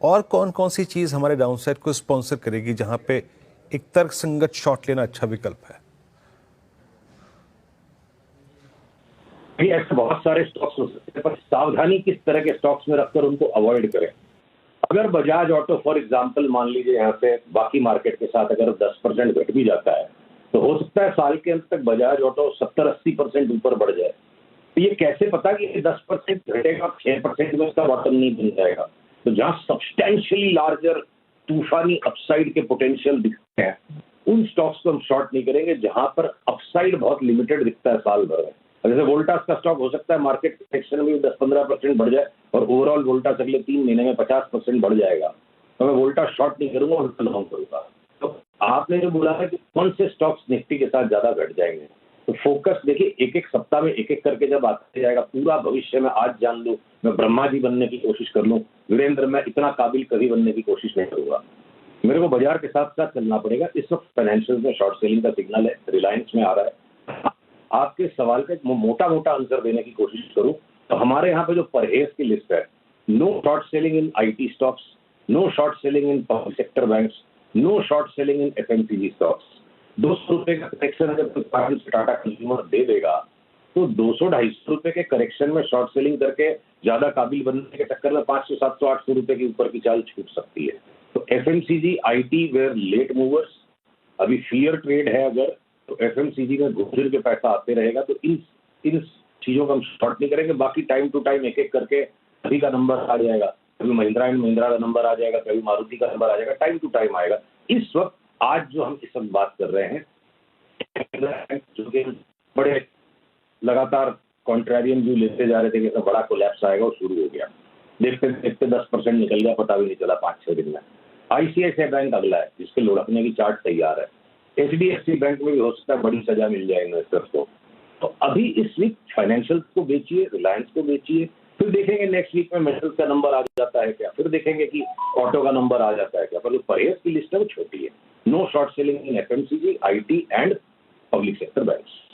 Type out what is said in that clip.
और कौन कौन सी चीज़ हमारे डाउनसाइड को स्पॉन्सर करेगी जहां पे एक तर्कसंगत शॉट लेना अच्छा विकल्प है? ऐसे बहुत सारे स्टॉक्स हो सकते हैं, पर सावधानी किस तरह के स्टॉक्स में रखकर उनको अवॉइड करें। अगर बजाज ऑटो फॉर एग्जांपल मान लीजिए यहाँ से बाकी मार्केट के साथ अगर 10% घट भी जाता है, तो हो सकता है साल के अंत तक बजाज ऑटो 70-80% ऊपर बढ़ जाए। तो ये कैसे पता कि 10% घटेगा, 6% में इसका बॉटम नहीं बन जाएगा। तो जहां सब्सटैंशियली लार्जर तूफानी अपसाइड के पोटेंशियल दिखते हैं, उन स्टॉक्स को हम शॉर्ट नहीं करेंगे। जहां पर अपसाइड बहुत लिमिटेड दिखता है साल भर में, जैसे वोल्टास का स्टॉक हो सकता है मार्केट करेक्शन में 10-15% बढ़ जाए और ओवरऑल वोल्टास अगले 3 महीने में 50% बढ़ जाएगा, तो मैं वोल्टास शॉर्ट नहीं करूंगा, उल्टा लॉन्ग करूंगा। तो आपने जो बोला है कि कौन से स्टॉक्स निफ्टी के साथ ज्यादा घट जाएंगे, तो फोकस देखिए, एक एक सप्ताह में एक एक करके जब आते जाएगा, पूरा भविष्य में आज जान लूं, मैं ब्रह्मा जी बनने की कोशिश कर लूं, वीरेंद्र मैं इतना काबिल कभी बनने की कोशिश नहीं करूंगा। मेरे को बाजार के साथ साथ चलना पड़ेगा। इस वक्त फाइनेंशियल में शॉर्ट सेलिंग का सिग्नल है, रिलायंस में आ रहा है। आपके सवाल का मोटा मोटा आंसर देने की कोशिश करूं तो हमारे यहाँ पे जो परहेज की लिस्ट है, no short selling in IT stocks, no short selling in public sector banks, no short selling in FMCG stocks. 200 रुपए का करेक्शन अगर टाटा कंज्यूमर दे देगा, तो 200-250 रुपए के करेक्शन में शॉर्ट सेलिंग करके ज्यादा काबिल बनने के चक्कर में 500-700-800 रुपए के ऊपर की चाल छूट सकती है। तो FMCG, IT were late movers, अभी फियर ट्रेड है। अगर तो एफएमसीजी में घूम फिर के पैसा आते रहेगा, तो इन इन चीजों को हम शॉर्ट नहीं करेंगे। बाकी टाइम टू टाइम एक एक करके सभी का नंबर आ जाएगा, कभी महिंद्रा एंड महिंद्रा का नंबर आ जाएगा, कभी मारुति का नंबर आ जाएगा, टाइम टू टाइम आएगा। इस वक्त आज जो हम इस वक्त बात कर रहे हैं, जो कि बड़े लगातार कॉन्ट्रेरियन व्यू लेते जा रहे थे कि बड़ा कोलैप्स आएगा, वो शुरू हो गया। देखते देखते 10% निकल गया, पता भी नहीं चला 5-6 दिन में। आईसीआईसीआई बैंक अगला है जिसके लुढ़कने की चार्ट तैयार है। एचडीएफसी बैंक में भी हो सकता है बड़ी सजा मिल जाए इन्वेस्टर्स को। तो अभी इस वीक फाइनेंशियल को बेचिए, रिलायंस को बेचिए, फिर देखेंगे नेक्स्ट वीक में मेटल्स का नंबर आ जाता है क्या, फिर देखेंगे कि ऑटो का नंबर आ जाता है क्या। पर जो परहेज की लिस्ट है वो छोटी है। No short selling in FMCG, IT and public sector banks.